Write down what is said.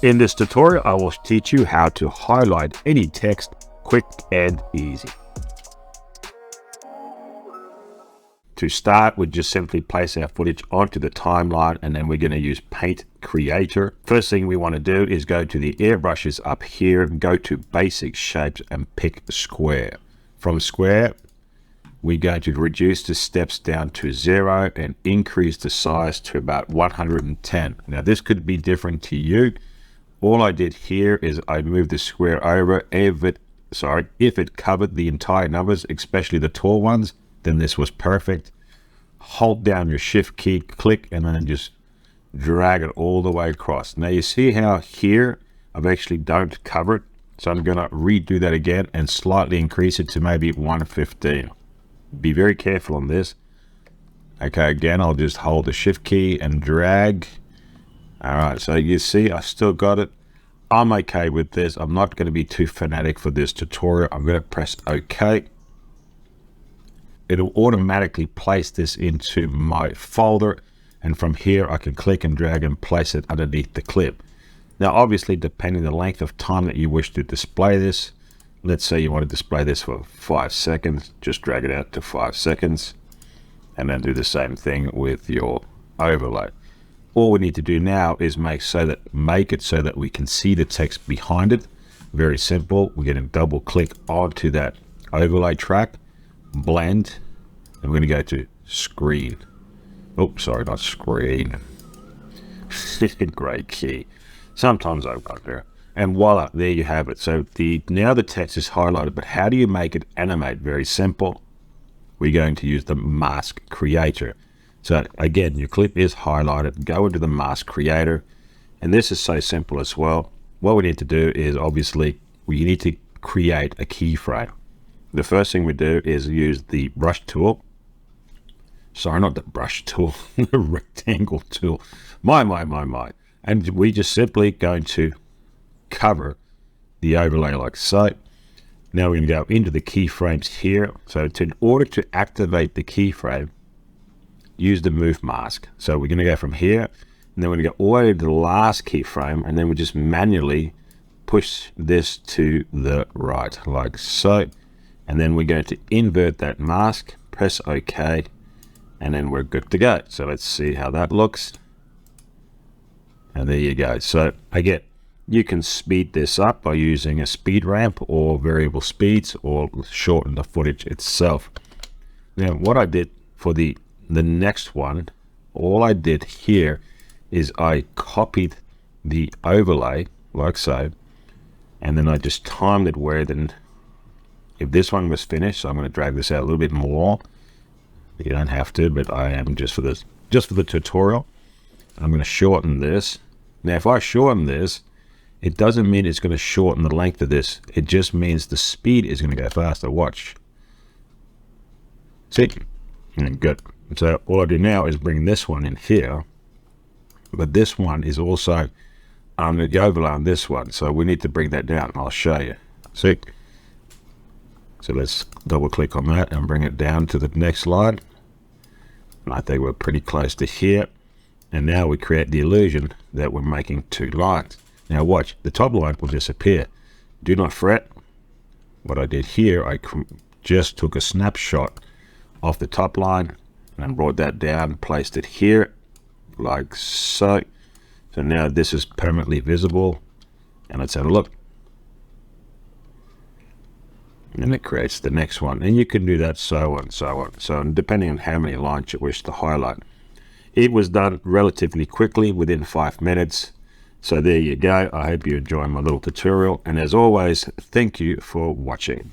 In this tutorial, I will teach you how to highlight any text quick and easy. To start, we just simply place our footage onto the timeline, and then we're going to use Paint Creator. First thing we want to do is go to the airbrushes up here, go to Basic Shapes and pick Square. From Square, we're going to reduce the steps down to 0 and increase the size to about 110. Now this could be different to you. All I did here is I moved the square over. If it covered the entire numbers, especially the tall ones, then this was perfect. Hold down your shift key, click, and then just drag it all the way across. Now you see how here I've actually don't cover it, so I'm going to redo that again and slightly increase it to maybe 115. Be very careful on this. Okay, again, I'll just hold the shift key and drag. All right, so you see I still got it. I'm okay with this. I'm not going to be too fanatic for this tutorial. I'm going to press OK. It'll automatically place this into my folder, and from here I can click and drag and place it underneath the clip. Now obviously, depending on the length of time that you wish to display this, let's say you want to display this for 5 seconds, just drag it out to 5 seconds and then do the same thing with your overlay. All we need to do now is make it so that we can see the text behind it. Very simple. We're going to double click onto that overlay track, blend, and we're going to go to screen. Oh, sorry, not screen. Great key. Sometimes I've got there. And voila, there you have it. So now the text is highlighted, but how do you make it animate? Very simple. We're going to use the Mask Creator. So again, your clip is highlighted. Go into the Mask Creator, and this is so simple as well. What we need to do is obviously we need to create a keyframe. The first thing we do is use the brush tool. Sorry, not the brush tool, the rectangle tool. My. And we just simply going to cover the overlay like so. Now we're going to go into the keyframes here. So in order to activate the keyframe, use the move mask. So we're going to go from here, and then we're going to go all the way to the last keyframe, and then we just manually push this to the right like so. And then we're going to invert that mask, press OK, and then we're good to go. So let's see how that looks. And there you go. So again, you can speed this up by using a speed ramp or variable speeds, or shorten the footage itself. Now what I did for the next one, all I did here is I copied the overlay like so, and then I just timed it where then if this one was finished, so I'm going to drag this out a little bit more. You don't have to, but I am just for the tutorial. I'm going to shorten this. Now if I shorten this, it doesn't mean it's going to shorten the length of this. It just means the speed is going to go faster. Watch. See? And good. So all I do now is bring this one in here, but this one is also under the overlay on this one, so we need to bring that down. I'll show you. See? So let's double click on that and bring it down to the next line. And I think we're pretty close to here. And now we create the illusion that we're making 2 lines. Now watch, the top line will disappear. Do not fret. What I did here, I just took a snapshot of the top line and brought that down, placed it here like so. So now this is permanently visible, and let's have a look. And it creates the next one, and you can do that so on, so on. So depending on how many lines you wish to highlight. It was done relatively quickly, within 5 minutes. So there you go. I hope you enjoyed my little tutorial, and as always, thank you for watching.